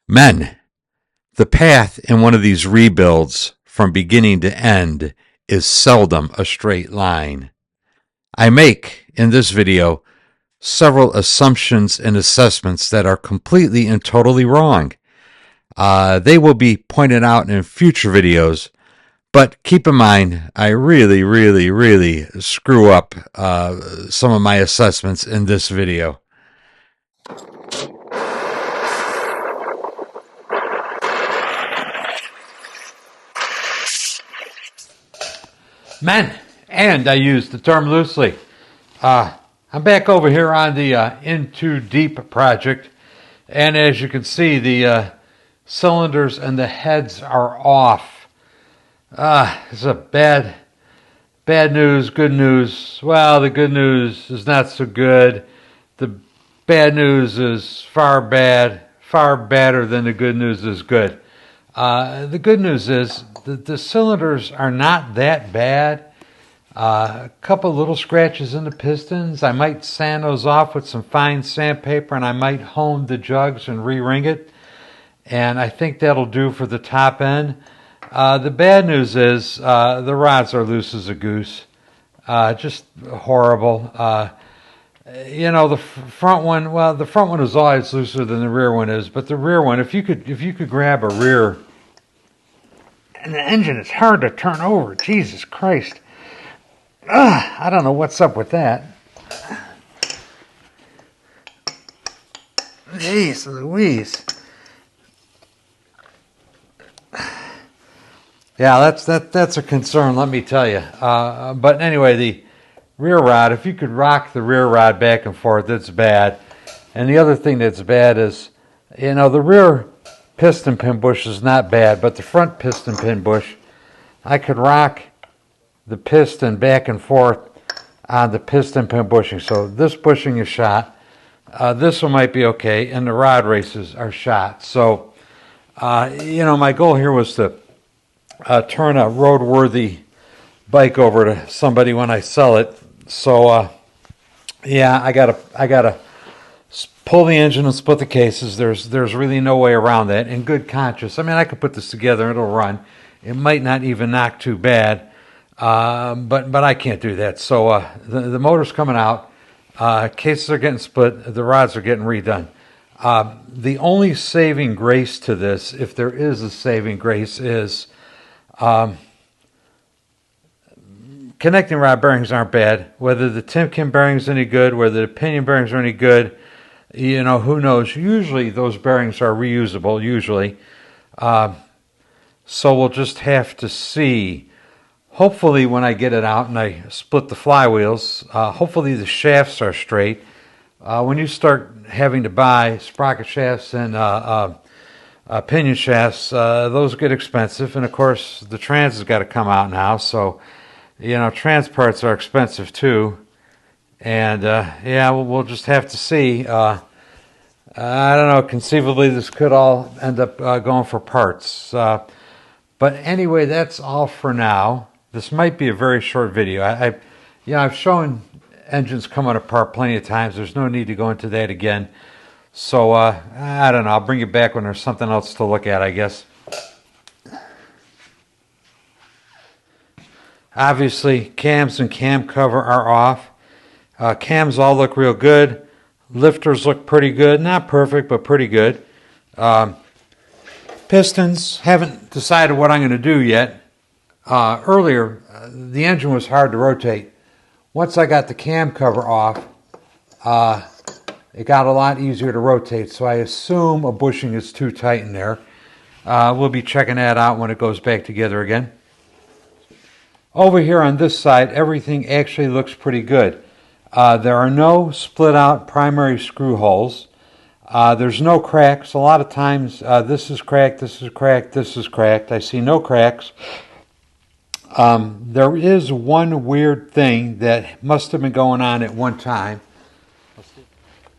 Men, the path in one of these rebuilds from beginning to end is seldom a straight line. I make, in this video, several assumptions and assessments that are completely and totally wrong. They will be pointed out in future videos, but keep in mind, I really screw up some of my assessments in this video. Men, and I use the term loosely. I'm back over here on the In Too Deep project, and as you can see, the cylinders and the heads are off. It's a bad news, good news. Well, the good news is not so good. The bad news is far badder than the good news is good. The good news is the cylinders are not that bad. A couple little scratches in the pistons. I might sand those off with some fine sandpaper, and I might hone the jugs and re-ring it. And I think that'll do for the top end. The bad news is the rods are loose as a goose. Just horrible. The front one, well, the front one is always looser than the rear one is, but the rear one, if you could grab a rear, and the engine is hard to turn over, Jesus Christ. I don't know what's up with that. Jeez Louise. Yeah, that's a concern, let me tell you. But anyway, the rear rod, if you could rock the rear rod back and forth, that's bad. And the other thing that's bad is, the rear piston pin bush is not bad, but the front piston pin bush, I could rock the piston back and forth on the piston pin bushing. So this bushing is shot. This one might be okay, and the rod races are shot. So, my goal here was to turn a roadworthy bike over to somebody when I sell it. So, I gotta pull the engine and split the cases. There's really no way around that. In good conscience, I mean, I could put this together and it'll run. It might not even knock too bad, but I can't do that. So the motor's coming out. Cases are getting split. The rods are getting redone. The only saving grace to this, if there is a saving grace, is connecting rod bearings aren't bad. Whether the Timken bearings any good, whether the pinion bearings are any good, who knows? Usually those bearings are reusable, usually. So we'll just have to see. Hopefully when I get it out and I split the flywheels, hopefully the shafts are straight. When you start having to buy sprocket shafts and pinion shafts, those get expensive. And of course the trans has got to come out now. So, trans parts are expensive too. And we'll just have to see. I don't know. Conceivably, this could all end up going for parts. But anyway, that's all for now. This might be a very short video. I've shown engines coming apart plenty of times. There's no need to go into that again. So I don't know. I'll bring it back when there's something else to look at, I guess. Obviously, cams and cam cover are off. Cams all look real good. Lifters look pretty good. Not perfect, but pretty good. Pistons, haven't decided what I'm going to do yet. Earlier, the engine was hard to rotate. Once I got the cam cover off, it got a lot easier to rotate. So I assume a bushing is too tight in there. We'll be checking that out when it goes back together again. Over here on this side, everything actually looks pretty good. There are no split out primary screw holes. There's no cracks. A lot of times this is cracked, this is cracked, this is cracked. I see no cracks. There is one weird thing that must have been going on at one time.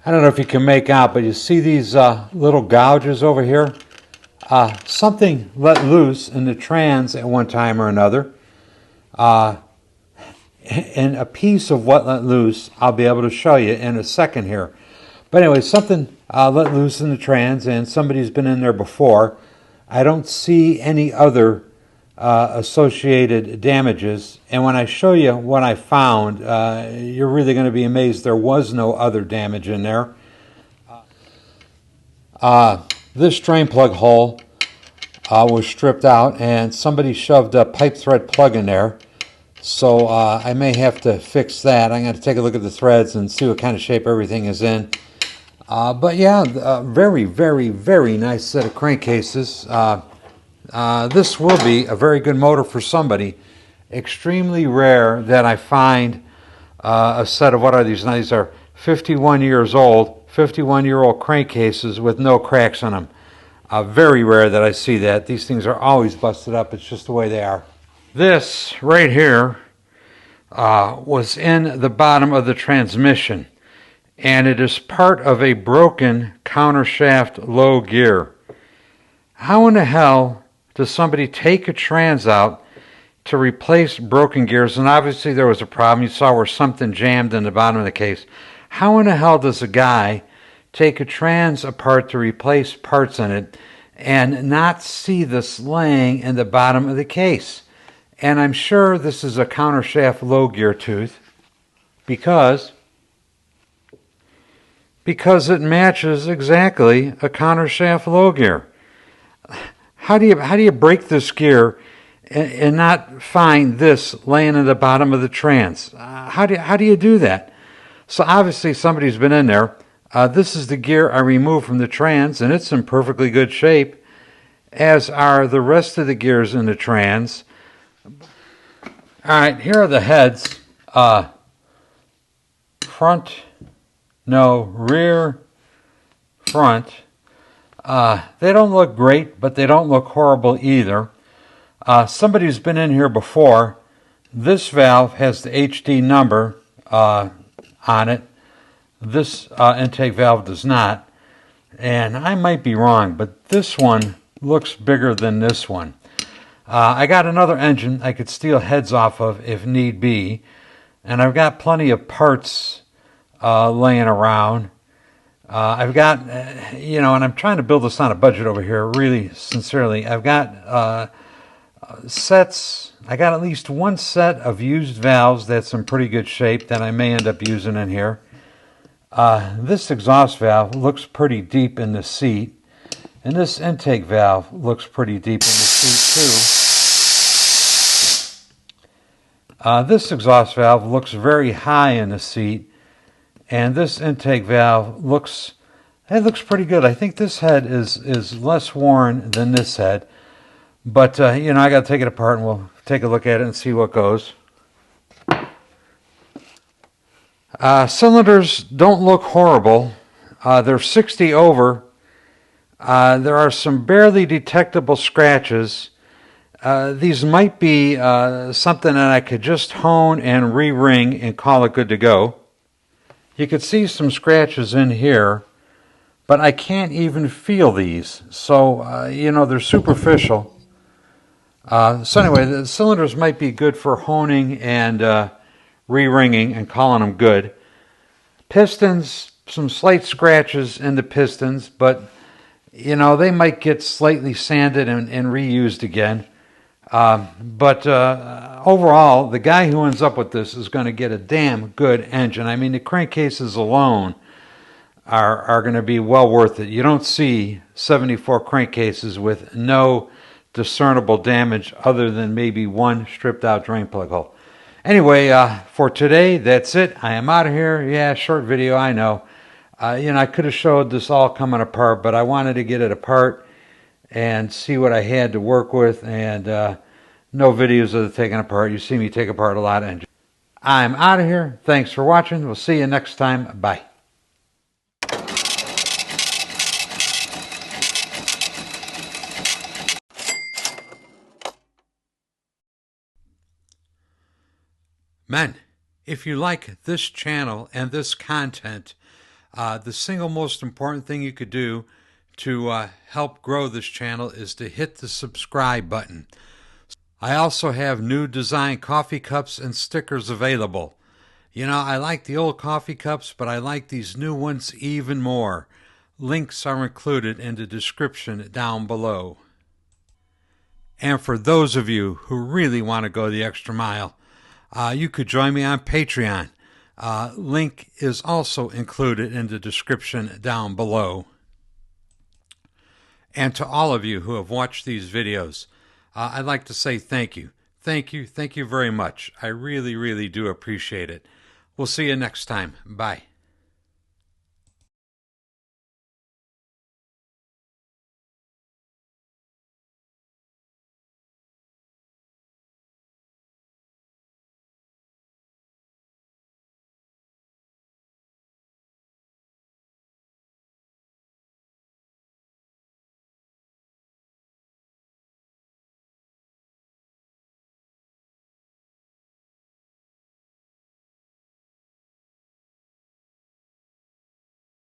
I don't know if you can make out, but you see these little gouges over here? Something let loose in the trans at one time or another. And a piece of what let loose I'll be able to show you in a second here. But anyway, something let loose in the trans, and somebody's been in there before. I don't see any other associated damages, and when I show you what I found, you're really going to be amazed. There was no other damage in there. This drain plug hole was stripped out, and somebody shoved a pipe thread plug in there. So I may have to fix that. I'm going to take a look at the threads and see what kind of shape everything is in. But yeah, very, very, very nice set of crankcases. This will be a very good motor for somebody. Extremely rare that I find a set of, what are these? Now, these are 51 years old, 51-year-old crankcases with no cracks in them. Very rare that I see that. These things are always busted up. It's just the way they are. This right here was in the bottom of the transmission, and it is part of a broken countershaft low gear. How in the hell does somebody take a trans out to replace broken gears? And obviously there was a problem. You saw where something jammed in the bottom of the case. How in the hell does a guy take a trans apart to replace parts in it and not see this laying in the bottom of the case? And I'm sure this is a countershaft low gear tooth because it matches exactly a countershaft low gear. How do you break this gear and not find this laying in the bottom of the trans? How do you do that? So obviously somebody's been in there. This is the gear I removed from the trans, and it's in perfectly good shape, as are the rest of the gears in the trans. All right, here are the heads. Rear, front. They don't look great, but they don't look horrible either. Somebody's been in here before. This valve has the HD number on it. This intake valve does not. And I might be wrong, but this one looks bigger than this one. I got another engine I could steal heads off of if need be. And I've got plenty of parts laying around. I've got, and I'm trying to build this on a budget over here, really sincerely. I've got sets. I got at least one set of used valves that's in pretty good shape that I may end up using in here. This exhaust valve looks pretty deep in the seat. And this intake valve looks pretty deep in the seat too. This exhaust valve looks very high in the seat. And this intake valve looks pretty good. I think this head is less worn than this head. But, I got to take it apart and we'll take a look at it and see what goes. Cylinders don't look horrible. They're 60 over. There are some barely detectable scratches. These might be something that I could just hone and re-ring and call it good to go. You could see some scratches in here, but I can't even feel these. So, they're superficial. So anyway, the cylinders might be good for honing and re-ringing and calling them good. Pistons, some slight scratches in the pistons, but they might get slightly sanded and reused again. But overall, the guy who ends up with this is going to get a damn good engine. I mean, the crankcases alone are going to be well worth it. You don't see 74 crankcases with no discernible damage other than maybe one stripped out drain plug hole. Anyway, for today, that's it. I am out of here. Yeah, short video, I know. I could have showed this all coming apart, but I wanted to get it apart and see what I had to work with, and no videos of the taking apart. You see me take apart a lot of engines. I'm out of here. Thanks for watching. We'll see you next time. Bye. Men, if you like this channel and this content, the single most important thing you could do to help grow this channel is to hit the subscribe button. I also have new design coffee cups and stickers available. I like the old coffee cups, but I like these new ones even more. Links are included in the description down below. And for those of you who really want to go the extra mile, you could join me on Patreon. Link is also included in the description down below. And to all of you who have watched these videos, I'd like to say thank you. Thank you very much. I really, really do appreciate it. We'll see you next time. Bye.